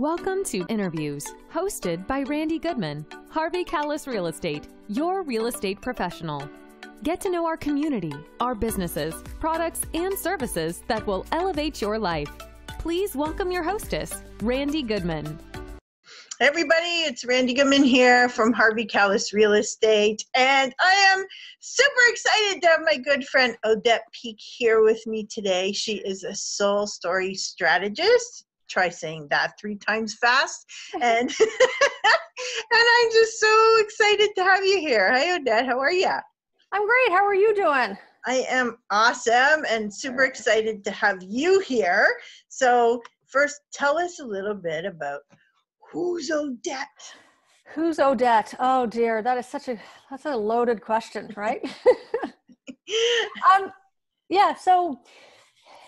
Welcome to Interviews, hosted by Randy Goodman, Harvey Callis Real Estate, your real estate professional. Get to know our community, our businesses, products, and services that will elevate your life. Please welcome your hostess, Randy Goodman. Hey everybody, it's Randy Goodman here from Harvey Callis Real Estate, and I am super excited to have my good friend Odette Peek here with me today. She is a soul story strategist. Try saying that 3 times fast. And, and I'm just so excited to have you here. Hi, Odette. How are you? I'm great. How are you doing? I am awesome and super excited to have you here. So first, tell us a little bit about who's Odette? Who's Odette? Oh dear, that's a loaded question, right? So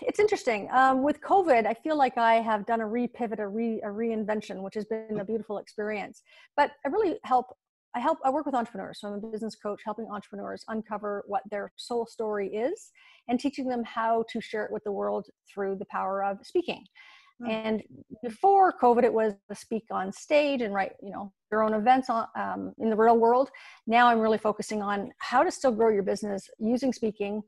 it's interesting. With COVID, I feel like I have done a repivot, a reinvention, which has been a beautiful experience. But I work with entrepreneurs. So I'm a business coach helping entrepreneurs uncover what their soul story is and teaching them how to share it with the world through the power of speaking. And before COVID, it was to speak on stage and write, your own events in the real world. Now I'm really focusing on how to still grow your business using speaking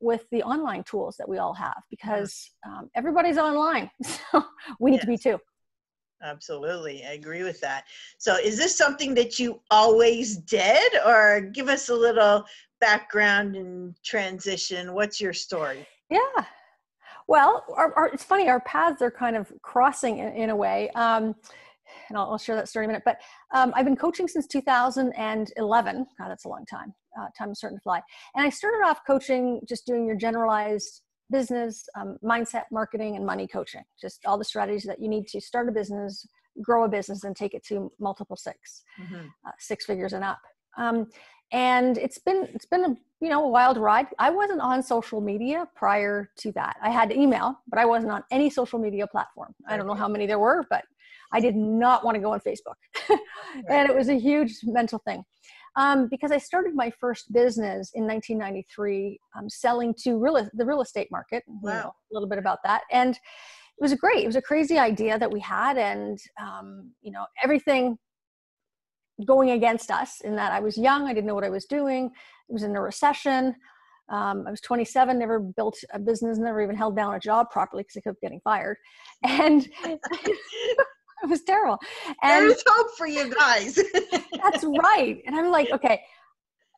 with the online tools that we all have, because everybody's online. So we need to be too. Absolutely. I agree with that. So is this something that you always did, or give us a little background and transition? What's your story? Yeah. Well, it's funny, our paths are kind of crossing in a way. And I'll share that story in a minute. But I've been coaching since 2011. God, that's a long time. Time is starting to fly. And I started off coaching, just doing your generalized business, mindset, marketing, and money coaching. Just all the strategies that you need to start a business, grow a business, and take it to multiple six figures and up. And it's been a wild ride. I wasn't on social media prior to that. I had email, but I wasn't on any social media platform. I don't know how many there were, but I did not want to go on Facebook. And it was a huge mental thing. Because I started my first business in 1993, selling to the real estate market. Wow. A little bit about that. And it was great. It was a crazy idea that we had. And, everything going against us in that I was young. I didn't know what I was doing. It was in a recession. I was 27, never built a business, never even held down a job properly because I kept getting fired. And it was terrible. And there's hope for you guys. That's right. And I'm like, okay,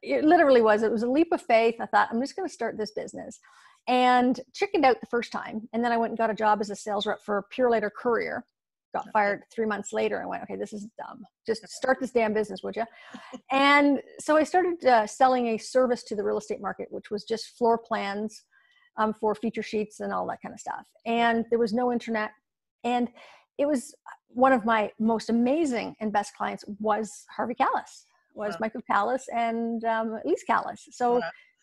it literally was. It was a leap of faith. I thought, I'm just going to start this business. And chickened out the first time. And then I went and got a job as a sales rep for Pure Later Courier. Got fired 3 months later. I went, okay, this is dumb. Just start this damn business, would you? And so I started selling a service to the real estate market, which was just floor plans for feature sheets and all that kind of stuff. And there was no internet. And it was one of my most amazing and best clients was Harvey Callis, Michael Callis and Elise Callis. So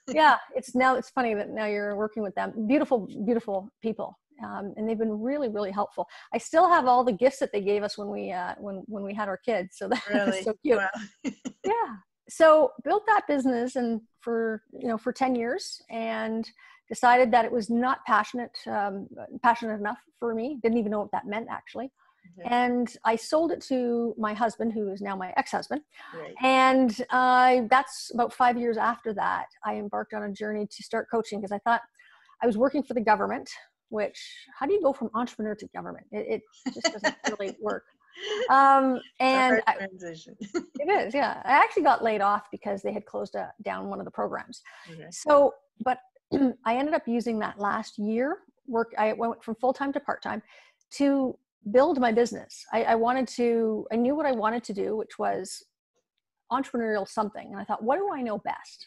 yeah, it's funny that now you're working with them. Beautiful, beautiful people. And they've been really, really helpful. I still have all the gifts that they gave us when we had our kids. So that was so cute. Wow. Yeah. So built that business and for 10 years and decided that it was not passionate enough for me. Didn't even know what that meant actually. Okay. And I sold it to my husband, who is now my ex-husband. Right. And that's about 5 years after that, I embarked on a journey to start coaching because I thought I was working for the government. Which, how do you go from entrepreneur to government? It just doesn't really work. And transition. It is, yeah. I actually got laid off because they had closed down one of the programs. Okay. So, but I ended up using that last year. I went from full-time to part-time to build my business. I knew what I wanted to do, which was entrepreneurial something. And I thought, what do I know best?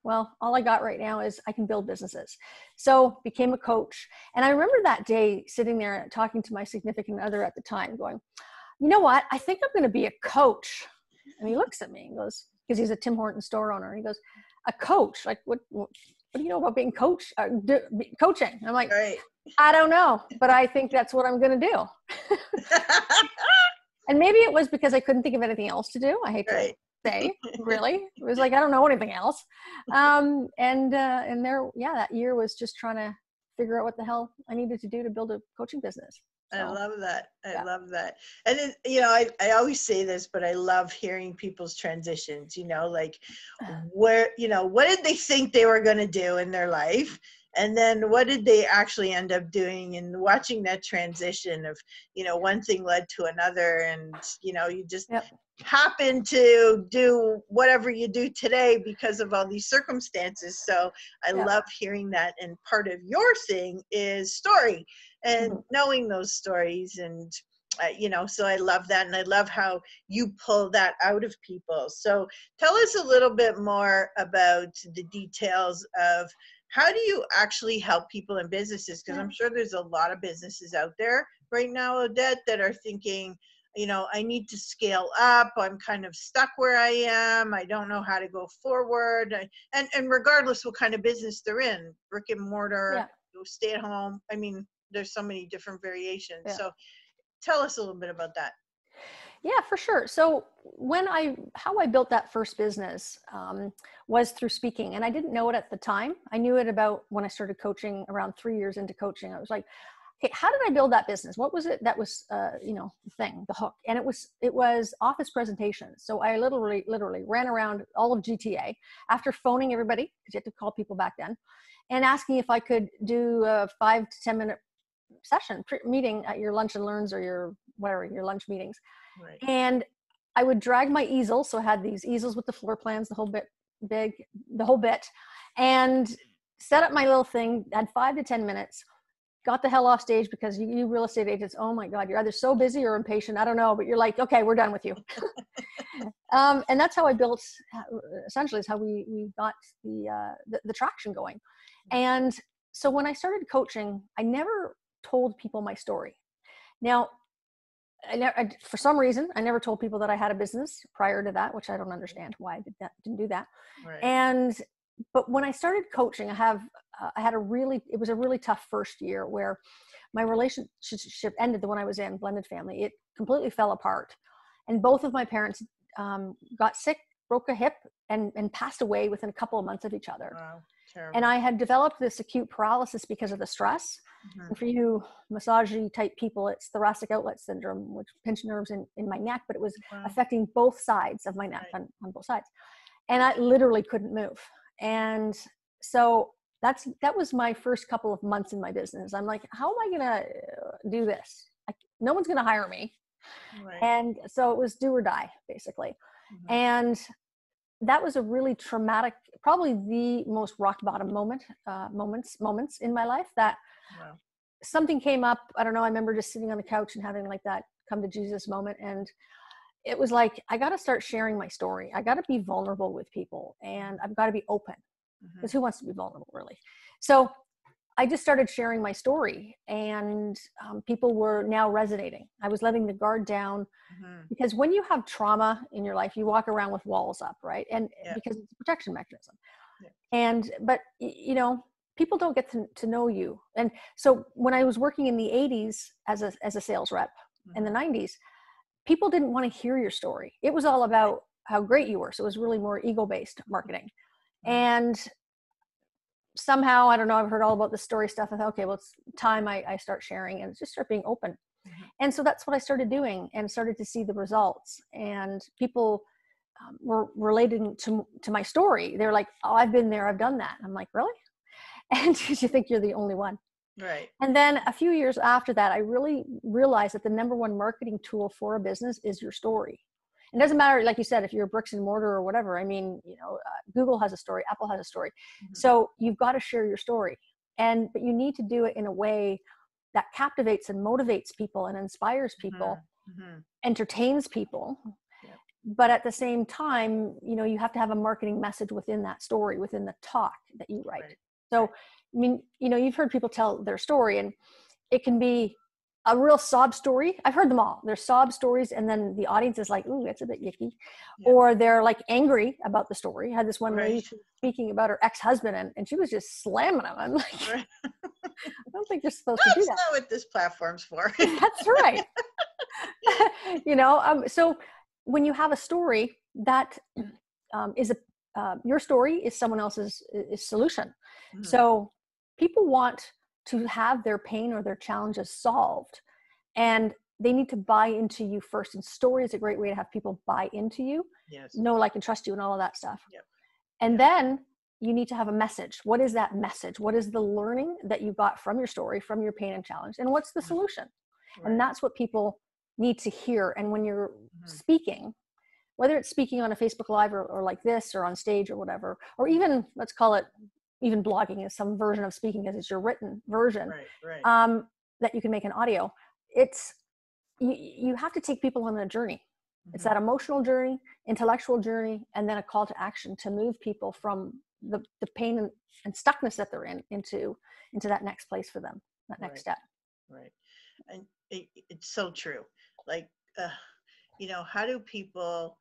Well, all I got right now is I can build businesses. So became a coach. And I remember that day sitting there talking to my significant other at the time going, you know what? I think I'm going to be a coach. And he looks at me and goes, because he's a Tim Hortons store owner. He goes, a coach? Like, what do you know about being coaching? And I'm like, right. I don't know, but I think that's what I'm going to do. And maybe it was because I couldn't think of anything else to do. I hate to say, really. It was like, I don't know anything else. And there, that year was just trying to figure out what the hell I needed to do to build a coaching business. I So love that. I yeah. love that. And it, you know, I always say this, but I love hearing people's transitions, you know, like where, you know, what did they think they were going to do in their life? And then what did they actually end up doing, and watching that transition of, you know, one thing led to another, and, you know, you just Yep. happen to do whatever you do today because of all these circumstances. So I Yep. love hearing that. And part of your thing is story, and knowing those stories, and you know, so I love that, and I love how you pull that out of people. So tell us a little bit more about the details of how do you actually help people in businesses, because I'm sure there's a lot of businesses out there right now, Odette, that are thinking, you know, I need to scale up, I'm kind of stuck where I am, I don't know how to go forward. And regardless what kind of business they're in, brick and mortar, stay at home, I mean, there's so many different variations. Yeah. So tell us a little bit about that. Yeah, for sure. So how I built that first business was through speaking, and I didn't know it at the time. I knew it about when I started coaching, around 3 years into coaching. I was like, okay, how did I build that business? What was it that was, you know, the thing, the hook? And it was office presentations. So I literally ran around all of GTA after phoning everybody, because you had to call people back then, and asking if I could do a 5 to 10 minute session meeting at your lunch and learns, or your whatever, your lunch meetings. Right. And I would drag my easel. So I had these easels with the floor plans, the whole bit, and set up my little thing, had 5 to 10 minutes, got the hell off stage, because you real estate agents, oh my God, you're either so busy or impatient. I don't know, but you're like, okay, we're done with you. And that's how I built, essentially is how we got the traction going. And so when I started coaching, I never told people my story. Now, for some reason, I never told people that I had a business prior to that, which I don't understand why I didn't do that. Right. But when I started coaching, it was a really tough first year where my relationship ended, the one I was in, blended family. It completely fell apart. And both of my parents got sick, broke a hip, and passed away within a couple of months of each other. Wow. Terrible. And I had developed this acute paralysis because of the stress. And for you massage type people, it's thoracic outlet syndrome, which pinched nerves in my neck, but it was affecting both sides of my neck, on both sides. And I literally couldn't move. And so that was my first couple of months in my business. I'm like, how am I going to do this? No one's going to hire me. Right. And so it was do or die, basically. And that was a really traumatic, probably the most rock bottom moments in my life, that something came up. I don't know. I remember just sitting on the couch and having like that come to Jesus moment. And it was like, I got to start sharing my story. I got to be vulnerable with people, and I've got to be open, because who wants to be vulnerable, really? So I just started sharing my story, and people were now resonating. I was letting the guard down, because when you have trauma in your life, you walk around with walls up, right? And because it's a protection mechanism. But you know, people don't get to know you. And so when I was working in the 80s as a sales rep, in the 90s, people didn't want to hear your story. It was all about how great you were. So it was really more ego-based marketing. And somehow, I don't know, I've heard all about the story stuff. I thought, okay, well, it's time I start sharing and just start being open. And so that's what I started doing, and started to see the results. And people were relating to my story. They're like, oh, I've been there, I've done that. I'm like, really? And you think you're the only one. Right. And then a few years after that, I really realized that the number one marketing tool for a business is your story. It doesn't matter, like you said, if you're bricks and mortar or whatever. I mean, you know, Google has a story, Apple has a story. So you've got to share your story, but you need to do it in a way that captivates and motivates people and inspires people, entertains people. But at the same time, you know, you have to have a marketing message within that story, within the talk that you write. So, I mean, you know, you've heard people tell their story, and it can be a real sob story. I've heard them all. There's sob stories, and then the audience is like, ooh, that's a bit yucky. Or they're like angry about the story. I had this one lady speaking about her ex-husband, and she was just slamming him. I'm like, I don't think you're supposed to do that. That's not what this platform's for. That's right. You know, so when you have a story that your story is someone else's solution. So people want to have their pain or their challenges solved. and they need to buy into you first. And story is a great way to have people buy into you, Yes. know, like, and trust you and all of that stuff. Yep. And then you need to have a message. What is that message? What is the learning that you got from your story, from your pain and challenge? And what's the solution? Right. And that's what people need to hear. And when you're Mm-hmm. speaking, whether it's speaking on a Facebook Live or like this, or on stage or whatever, or even, let's call it, even blogging is some version of speaking because it's your written version, Right. that you can make an audio. It's, you have to take people on a journey. Mm-hmm. It's that emotional journey, intellectual journey, and then a call to action to move people from the pain and stuckness that they're in into that next place for them, that next step. Right. And it's so true. Like, you know, how do people,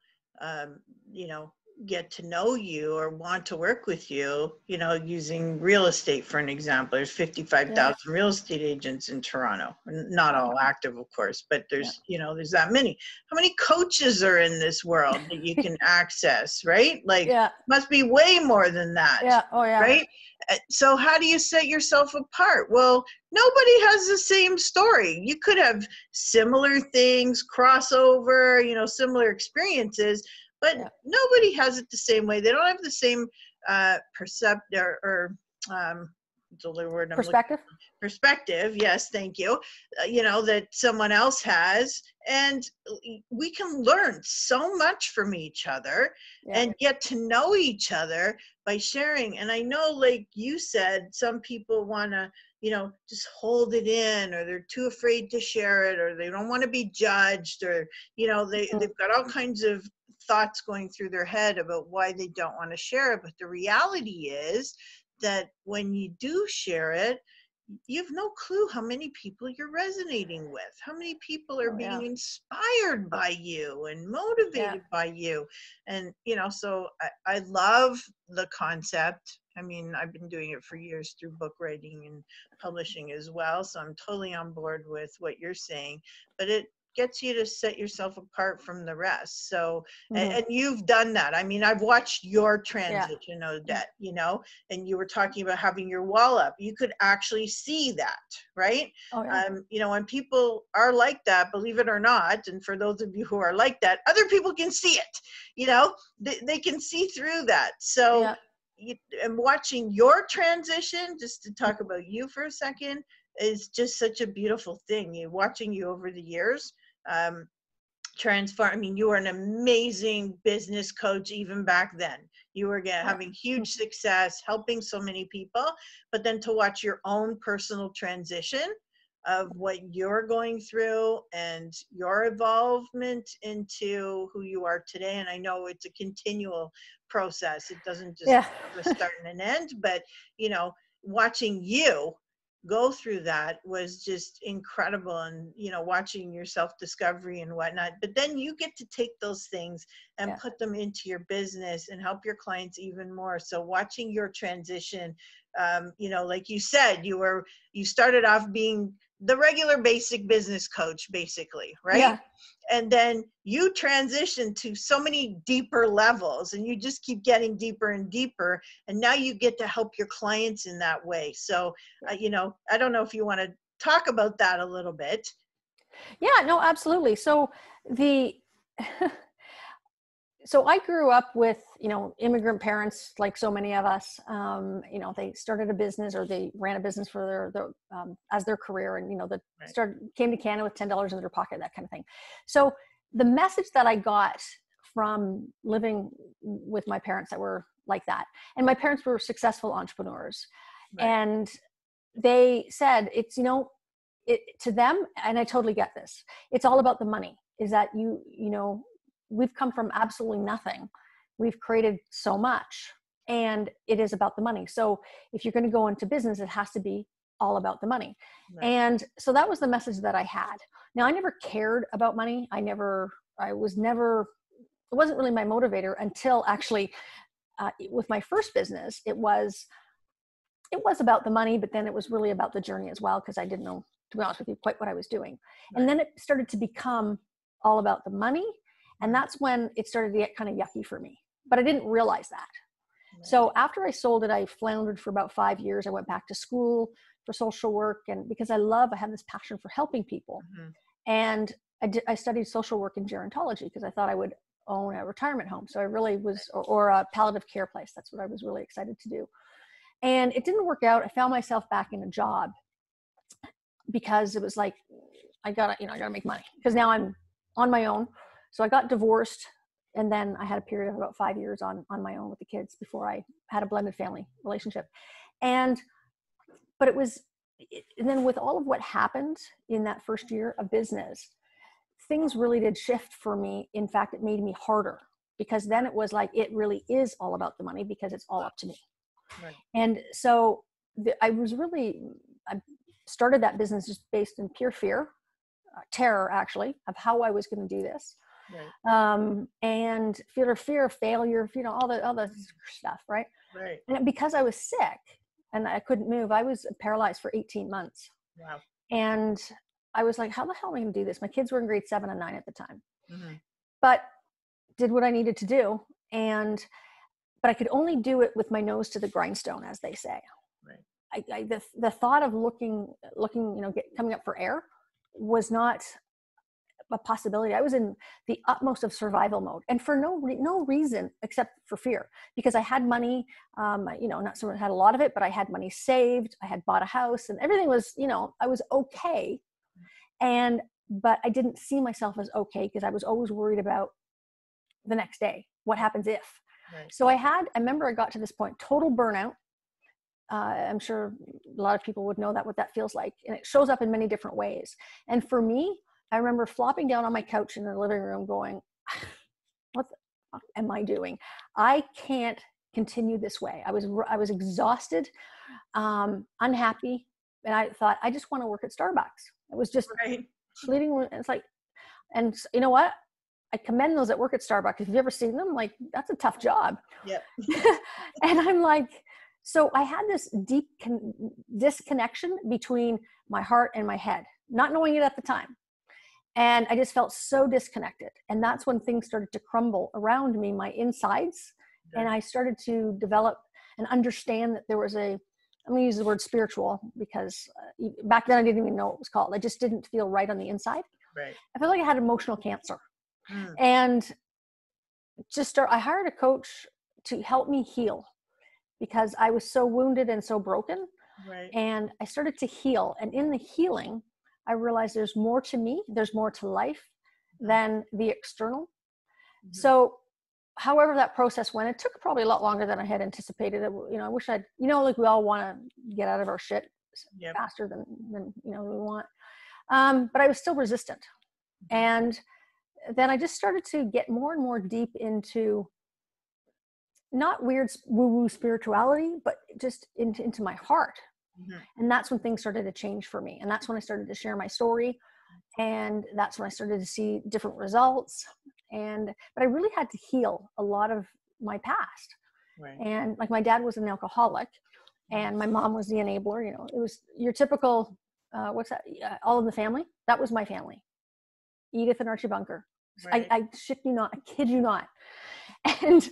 you know, get to know you or want to work with you, you know, using real estate, for an example? There's 55,000 real estate agents in Toronto. Not all active, of course, but there's, you know, there's that many. How many coaches are in this world that you can access, right? Like, must be way more than that. Yeah. Oh, yeah. Right? So how do you set yourself apart? Well, nobody has the same story. You could have similar things, crossover, you know, similar experiences, but nobody has it the same way. They don't have the same perspective. Yes, thank you. You know, that someone else has, and we can learn so much from each other and get to know each other by sharing. And I know, like you said, some people want to, you know, just hold it in, or they're too afraid to share it, or they don't want to be judged, or, you know, they've got all kinds of thoughts going through their head about why they don't want to share it. But the reality is that when you do share it, you have no clue how many people you're resonating with, how many people are being inspired by you and motivated by you. And, you know, so I love the concept. I mean, I've been doing it for years through book writing and publishing as well. So I'm totally on board with what you're saying, but it gets you to set yourself apart from the rest. So, and you've done that. I mean, I've watched your transition, Odette, you know, and you were talking about having your wall up. You could actually see that, right? You know, when people are like that, believe it or not, and for those of you who are like that, other people can see it, you know, they can see through that. So, and watching your transition, just to talk about you for a second, is just such a beautiful thing. Watching you over the years transform. I mean, you were an amazing business coach even back then. You were having huge success, helping so many people, but then to watch your own personal transition of what you're going through and your involvement into who you are today. And I know it's a continual process. It doesn't just have a start and an end, but, you know, watching you go through that was just incredible. And, you know, watching your self-discovery and whatnot, but then you get to take those things and put them into your business and help your clients even more. So watching your transition, you know, like you said, you started off being the regular basic business coach, basically, right? And then you transition to so many deeper levels, and you just keep getting deeper and deeper. And now you get to help your clients in that way. So, you know, I don't know if you want to talk about that a little bit. Yeah, no, absolutely. So so I grew up with, you know, immigrant parents, like so many of us. You know, they started a business, or they ran a business for their as their career, and, you know, came to Canada with $10 in their pocket, that kind of thing. So the message that I got from living with my parents that were like that, and my parents were successful entrepreneurs, and they said, it's, you know, to them, and I totally get this, it's all about the money. Is that you know, we've come from absolutely nothing. We've created so much, and it is about the money. So if you're going to go into business, it has to be all about the money. And so that was the message that I had. Now, I never cared about money. It wasn't really my motivator until actually with my first business, it was about the money, but then it was really about the journey as well, because I didn't know, to be honest with you, quite what I was doing. And then it started to become all about the money. And that's when it started to get kind of yucky for me, but I didn't realize that. So after I sold it, I floundered for about 5 years. I went back to school, for social work, and because I have this passion for helping people. And I studied social work and gerontology because I thought I would own a retirement home. So I really was, or a palliative care place. That's what I was really excited to do. And it didn't work out. I found myself back in a job because it was like, I gotta make money because now I'm on my own. So I got divorced, and then I had a period of about 5 years on my own with the kids before I had a blended family relationship. And then with all of what happened in that first year of business, things really did shift for me. In fact, it made me harder because then it was like, it really is all about the money because it's all up to me. Right. And so I started that business just based in pure fear, terror actually, of how I was going to do this. Right. And fear of failure, all the stuff. Right. Right. And because I was sick and I couldn't move, I was paralyzed for 18 months. Wow. And I was like, how the hell am I going to do this? My kids were in grade 7 and 9 at the time, but did what I needed to do. But I could only do it with my nose to the grindstone, as they say. Right. The thought of looking, coming up for air was not a possibility. I was in the utmost of survival mode, and for no reason except for fear, because I had money, not someone had a lot of it, but I had money saved. I had bought a house and everything was, I was okay. But I didn't see myself as okay because I was always worried about the next day. What happens if? Right. So I remember I got to this point, total burnout. I'm sure a lot of people would know what that feels like. And it shows up in many different ways. And for me, I remember flopping down on my couch in the living room going, what the fuck am I doing? I can't continue this way. I was exhausted, unhappy. And I thought, I just want to work at Starbucks. It was just fleeting. It's like, and you know what? I commend those that work at Starbucks. If you've ever seen them, like, that's a tough job. Yep. And I'm like, so I had this deep disconnection between my heart and my head, not knowing it at the time. And I just felt so disconnected. And that's when things started to crumble around me, my insides. Okay. And I started to develop and understand that there was I'm going to use the word spiritual because back then I didn't even know what it was called. I just didn't feel right on the inside. Right. I felt like I had emotional cancer. And I hired a coach to help me heal because I was so wounded and so broken. Right. And I started to heal. And in the healing, I realized there's more to me, there's more to life than the external. Mm-hmm. So however that process went, it took probably a lot longer than I had anticipated. I wish like we all want to get out of our shit faster than we want. But I was still resistant. And then I just started to get more and more deep into not weird woo-woo spirituality, but just into my heart. Mm-hmm. And that's when things started to change for me. And that's when I started to share my story. And that's when I started to see different results. But I really had to heal a lot of my past. Right. And like my dad was an alcoholic and my mom was the enabler. It was your typical, All in the Family. That was my family. Edith and Archie Bunker. Right. I shit you not, I kid you not. And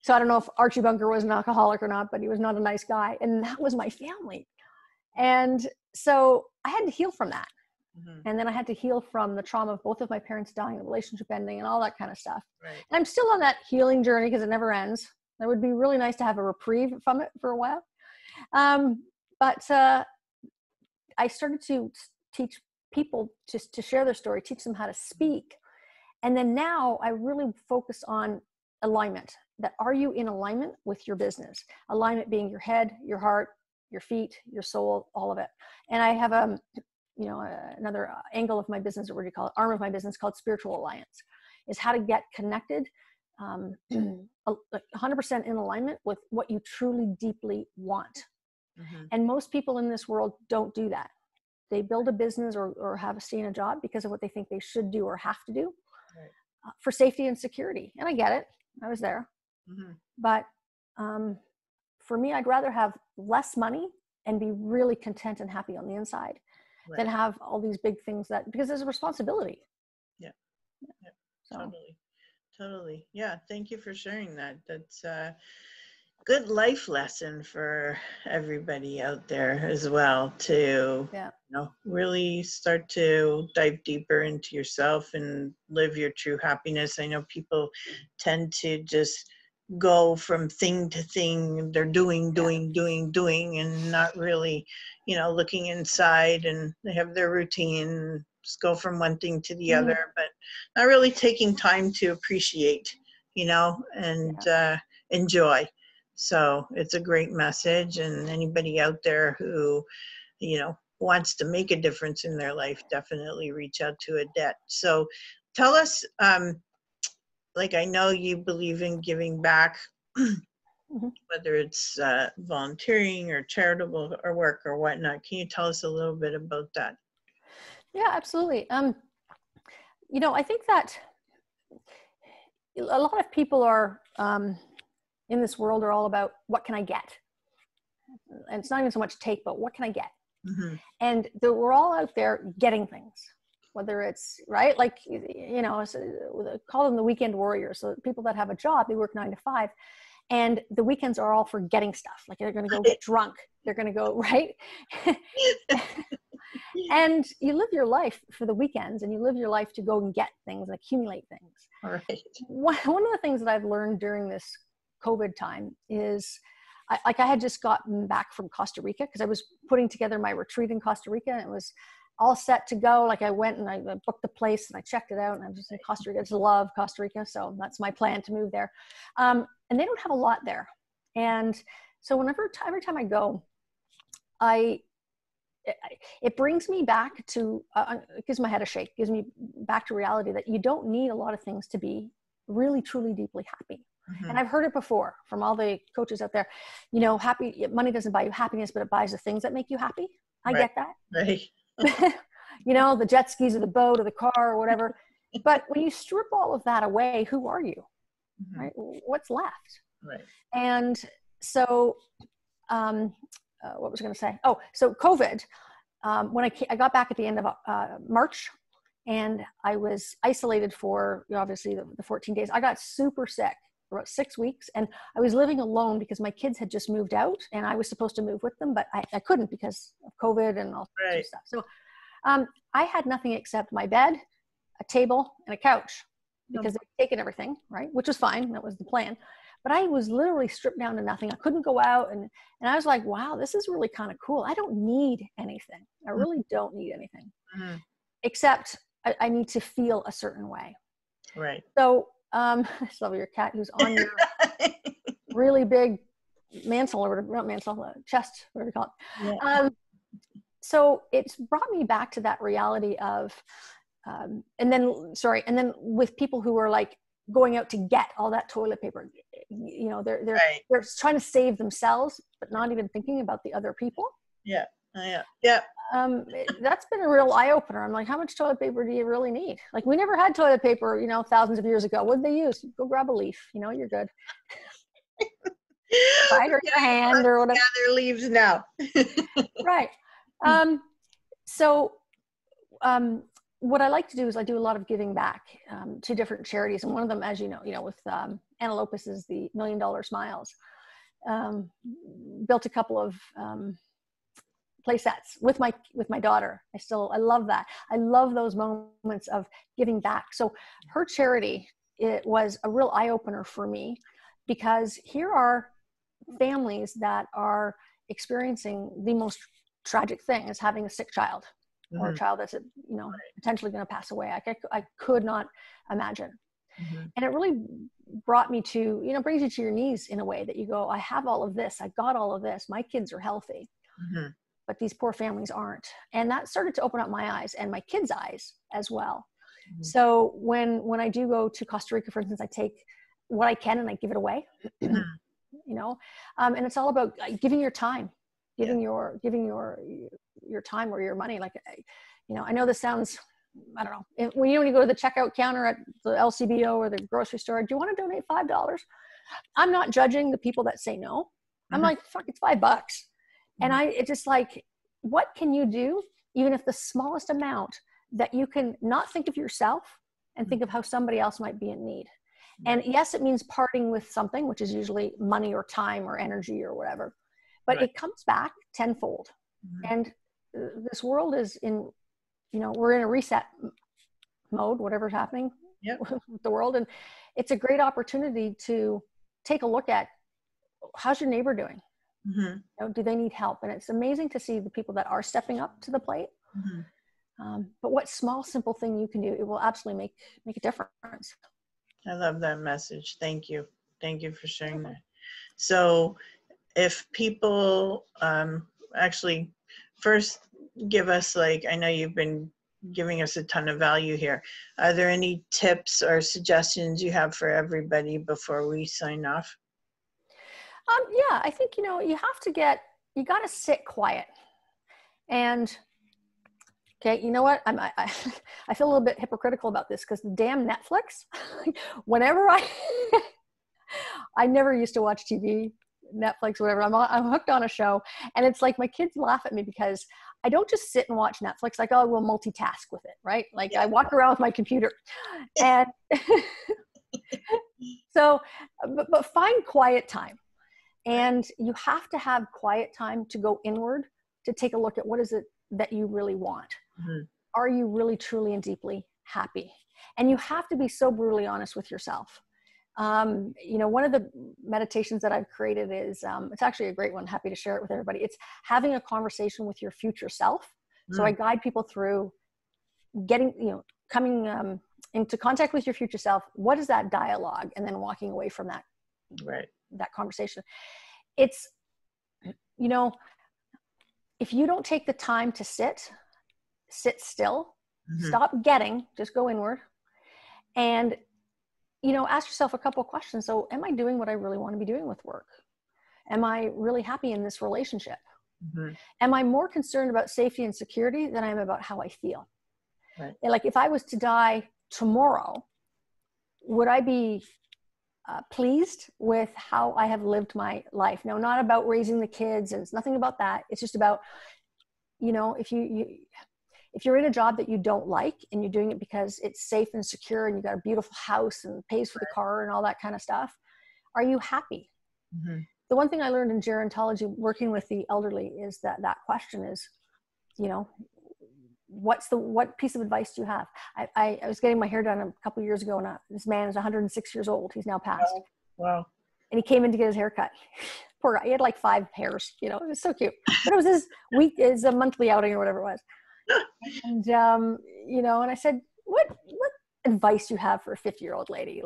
so I don't know if Archie Bunker was an alcoholic or not, but he was not a nice guy. And that was my family. And so I had to heal from that. Mm-hmm. And then I had to heal from the trauma of both of my parents dying, the relationship ending, and all that kind of stuff. Right. And I'm still on that healing journey because it never ends. It would be really nice to have a reprieve from it for a while. But I started to teach people just to share their story, teach them how to speak. And then now I really focus on alignment. That are you in alignment with your business? Alignment being your head, your heart, your feet, your soul, all of it. And I have another angle of my business, or what do you call it, arm of my business called Spiritual Alliance, is how to get connected 100% in alignment with what you truly deeply want. Mm-hmm. And most people in this world don't do that. They build a business or have a stay in a job because of what they think they should do or have to do. Right. For safety and security. And I get it. I was there. Mm-hmm. But for me, I'd rather have less money and be really content and happy on the inside than have all these big things because there's a responsibility. Yeah. So. Totally. Yeah. Thank you for sharing that. That's, good life lesson for everybody out there as well to really start to dive deeper into yourself and live your true happiness. I know people tend to just go from thing to thing. They're doing, and not really, looking inside, and they have their routine, just go from one thing to the other, but not really taking time to appreciate, and enjoy. So it's a great message, and anybody out there who, wants to make a difference in their life, definitely reach out to Odette. So tell us, like, I know you believe in giving back, whether it's volunteering or charitable or work or whatnot. Can you tell us a little bit about that? Yeah, absolutely. I think that a lot of people are in this world are all about what can I get? And it's not even so much take, but what can I get? And we're all out there getting things, whether it's right, like, call them the weekend warriors. So people that have a job, they work 9 to 5, and the weekends are all for getting stuff. Like they're going to go get drunk. They're going to go, right? And you live your life for the weekends, and you live your life to go and get things and accumulate things. All right. One of the things that I've learned during this COVID time is, I had just gotten back from Costa Rica because I was putting together my retreat in Costa Rica, and it was all set to go. Like I went and I booked the place and I checked it out, and I was just in Costa Rica. I just love Costa Rica. So that's my plan to move there. And they don't have a lot there. And so every time I go, it brings me back to, it gives my head a shake, gives me back to reality that you don't need a lot of things to be really, truly, deeply happy. And I've heard it before from all the coaches out there, money doesn't buy you happiness, but it buys the things that make you happy. I get that. Right. The jet skis or the boat or the car or whatever. But when you strip all of that away, who are you? Right? What's left? Right. And so, what was I going to say? Oh, so COVID, when I got back at the end of March, and I was isolated for obviously the 14 days, I got super sick for about 6 weeks, and I was living alone because my kids had just moved out, and I was supposed to move with them, but I couldn't because of COVID and all sorts of stuff. So I had nothing except my bed, a table, and a couch because they'd taken everything, right? Which was fine. That was the plan. But I was literally stripped down to nothing. I couldn't go out. And I was like, wow, this is really kind of cool. I don't need anything. I really don't need anything. Except I need to feel a certain way. Right. So I saw your cat who's on your really big mantle, or not mantle, chest, whatever you call it. Yeah. So it's brought me back to that reality of, and then with people who are like going out to get all that toilet paper, they're trying to save themselves, but not even thinking about the other people. Yeah. That's been a real eye opener. I'm like, how much toilet paper do you really need? Like, we never had toilet paper, thousands of years ago. What did they use? Go grab a leaf. You're good. Right, or your hand or whatever. Gather leaves now. Right. What I like to do is I do a lot of giving back to different charities, and one of them, as you know, with Anna Lopez, is the $1 Million Smiles. Built a couple of play sets with my daughter. I love that. I love those moments of giving back. So her charity, it was a real eye opener for me, because here are families that are experiencing the most tragic thing, is having a sick child. Or a child that's, potentially going to pass away. I could not imagine. And it really brought me to, brings you to your knees in a way that you go, I have all of this. I got all of this. My kids are healthy, but these poor families aren't. And that started to open up my eyes and my kids' eyes as well. So when I do go to Costa Rica, for instance, I take what I can and I give it away, and it's all about giving your time, giving your time or your money. Like, I know this sounds, I don't know, when you go to the checkout counter at the LCBO or the grocery store, do you want to donate $5? I'm not judging the people that say no. I'm like, fuck, it's $5. And it's just like, what can you do, even if the smallest amount, that you can not think of yourself and think of how somebody else might be in need. And yes, it means parting with something, which is usually money or time or energy or whatever, but it comes back tenfold. And this world is in, we're in a reset mode, whatever's happening with the world. And it's a great opportunity to take a look at, how's your neighbor doing? Do they need help? And it's amazing to see the people that are stepping up to the plate. But what small, simple thing you can do, it will absolutely make a difference. I love that message. Thank you. Thank you for sharing that. So if people actually first give us, I know you've been giving us a ton of value here. Are there any tips or suggestions you have for everybody before we sign off? Yeah, I think, you got to sit quiet. And okay, you know what? I feel a little bit hypocritical about this because the damn Netflix, whenever I never used to watch TV, Netflix, whatever. I'm hooked on a show, and it's like my kids laugh at me because I don't just sit and watch Netflix. I will multitask with it, right? I walk around with my computer, and so, but find quiet time, and you have to have quiet time to go inward to take a look at what is it that you really want. Are you really, truly, and deeply happy? And you have to be so brutally honest with yourself. One of the meditations that I've created is, it's actually a great one. Happy to share it with everybody. It's having a conversation with your future self. So I guide people through coming into contact with your future self. What is that dialogue? And then walking away from that, that conversation. It's, if you don't take the time to sit still, stop just go inward, and ask yourself a couple of questions. So am I doing what I really want to be doing with work? Am I really happy in this relationship? Am I more concerned about safety and security than I am about how I feel? If I was to die tomorrow, would I be pleased with how I have lived my life? No, not about raising the kids, and it's nothing about that. It's just about, if you're in a job that you don't like and you're doing it because it's safe and secure and you got a beautiful house and pays for the car and all that kind of stuff, are you happy? The one thing I learned in gerontology working with the elderly is that question is, what piece of advice do you have? I was getting my hair done a couple of years ago, and this man is 106 years old. He's now passed. Wow. And he came in to get his hair cut. Poor guy. He had 5 hairs, it was so cute. But it was his monthly outing or whatever it was. And, and I said, what advice do you have for a 50-year-old lady?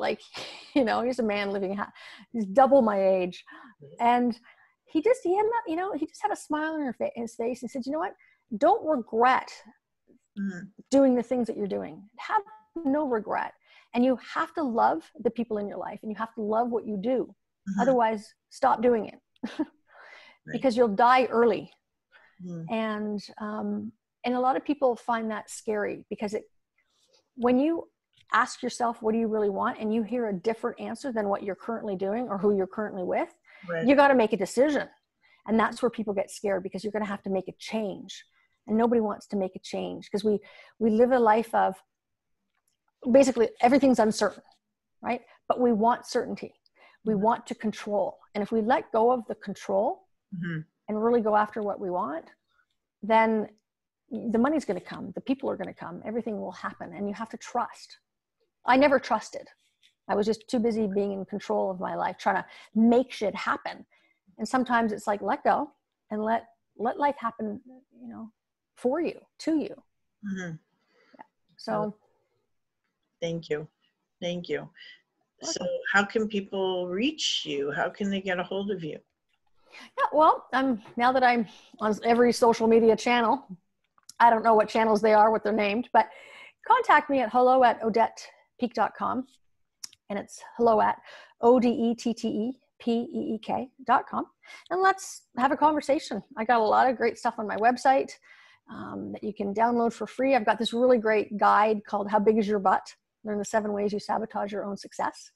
Here's a man he's double my age. And he just had a smile on his face and said, you know what? Don't regret doing the things that you're doing. Have no regret. And you have to love the people in your life, and you have to love what you do. Otherwise, stop doing it because you'll die early. And a lot of people find that scary because when you ask yourself, what do you really want? And you hear a different answer than what you're currently doing or who you're currently with, you got to make a decision. And that's where people get scared, because you're going to have to make a change. And nobody wants to make a change because we live a life of basically everything's uncertain, right? But we want certainty. We want to control. And if we let go of the control and really go after what we want, then the money's going to come, the people are going to come, everything will happen, and you have to trust. I never trusted. I was just too busy being in control of my life, trying to make shit happen. And sometimes it's let go and let life happen, for you, to you. Yeah. So. Thank you. So how can people reach you? How can they get a hold of you? Yeah, well, now that I'm on every social media channel, I don't know what channels they are, what they're named, but contact me at hello@odettepeek.com. And it's hello@odettepeek.com. And let's have a conversation. I got a lot of great stuff on my website that you can download for free. I've got this really great guide called How Big Is Your Butt? Learn the 7 ways you sabotage your own success.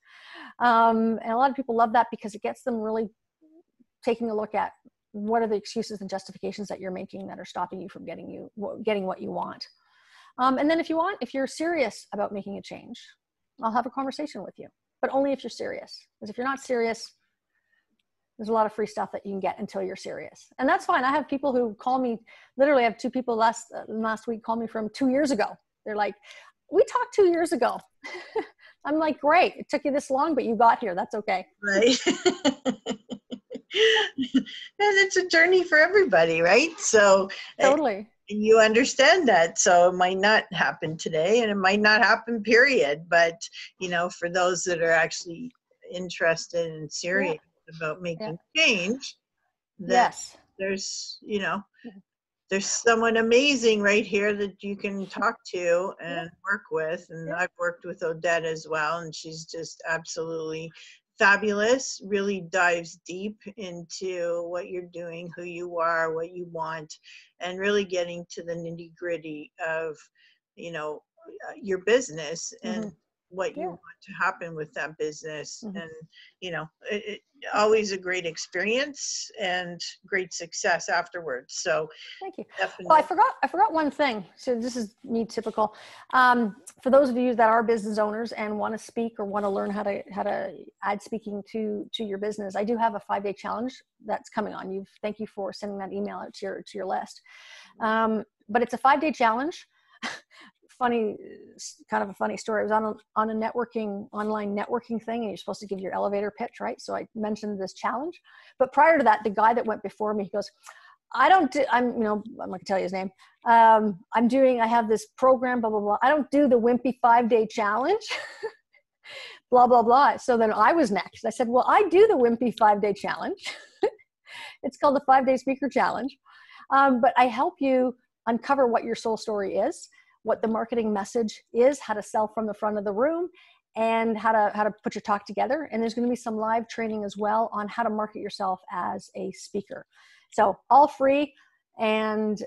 And a lot of people love that because it gets them really taking a look at what are the excuses and justifications that you're making that are stopping you from getting what you want. And then if you're serious about making a change, I'll have a conversation with you. but only if you're serious. Because if you're not serious, there's a lot of free stuff that you can get until you're serious. And that's fine. I have people who call me, literally I have 2 people last week call me from 2 years ago. They're like, we talked 2 years ago. I'm like, great. It took you this long, but you got here. That's okay. Right. And it's a journey for everybody, right? So totally. And you understand that. So it might not happen today and it might not happen, period. But, you know, for those that are actually interested and serious about making change, that there's, you know, there's someone amazing right here that you can talk to and work with. And I've worked with Odette as well, and she's just absolutely fabulous, really dives deep into what you're doing, who you are, what you want, and really getting to the nitty-gritty of, you know, your business and what you want to happen with that business. And, you know, it always a great experience and great success afterwards. So thank you. Definitely. Well, I forgot one thing. So this is me typical. For those of you that are business owners and want to speak or want to learn how to add speaking to your business, I do have a 5-day challenge that's coming on. Thank you for sending that email out to your list. But it's a 5-day challenge. Kind of a funny story. I was on a online networking thing, and you're supposed to give your elevator pitch, right? So I mentioned this challenge, but prior to that, the guy that went before me, he goes, I'm not gonna tell you his name. I have this program, blah, blah, blah. I don't do the wimpy 5-day challenge, blah, blah, blah. So then I was next. I said, well, I do the wimpy 5-day challenge. It's called the 5-day speaker challenge. But I help you uncover what your soul story is, what the marketing message is, how to sell from the front of the room, and how to put your talk together. And there's going to be some live training as well on how to market yourself as a speaker. So all free and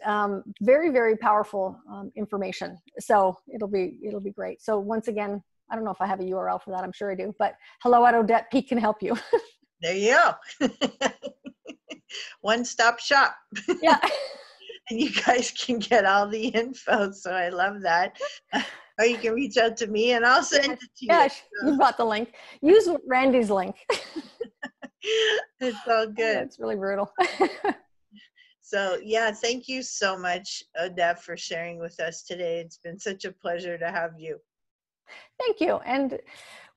very, very powerful information. So it'll be great. So once again, I don't know if I have a URL for that. I'm sure I do, but hello@Odette Peek can help you. There you go. One-stop shop. Yeah. And you guys can get all the info. So I love that. Or you can reach out to me and I'll send it to you. Yeah, you've got the link. Use Randy's link. It's all good. It's really brutal. So yeah, thank you so much, Odette, for sharing with us today. It's been such a pleasure to have you. Thank you. And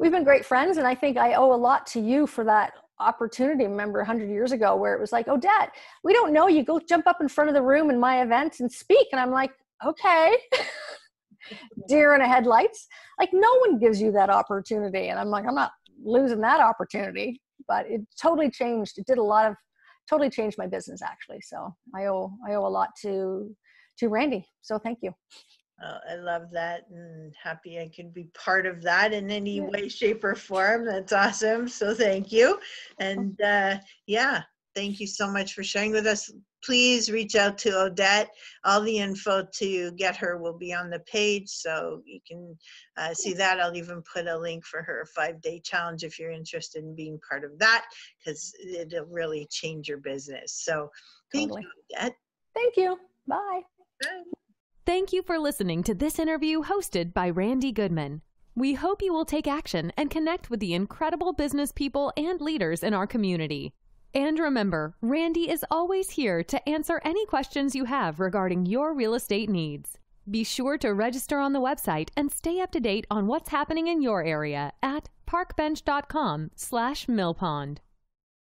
we've been great friends. And I think I owe a lot to you for that opportunity. Remember 100 years ago where it was like, Odette, we don't know you. Go jump up in front of the room in my event and speak. And I'm like, okay. Deer in the headlights. Like no one gives you that opportunity. And I'm like, I'm not losing that opportunity, but it totally changed. It did totally changed my business actually. So I owe a lot to Randy. So thank you. I love that and happy I could be part of that in any way, shape, or form. That's awesome. So thank you. And thank you so much for sharing with us. Please reach out to Odette. All the info to get her will be on the page, so you can see that. I'll even put a link for her 5-day challenge if you're interested in being part of that, because it'll really change your business. So thank you, Odette. Thank you. Bye. Bye. Thank you for listening to this interview hosted by Randy Goodman. We hope you will take action and connect with the incredible business people and leaders in our community. And remember, Randy is always here to answer any questions you have regarding your real estate needs. Be sure to register on the website and stay up to date on what's happening in your area at parkbench.com/millpond.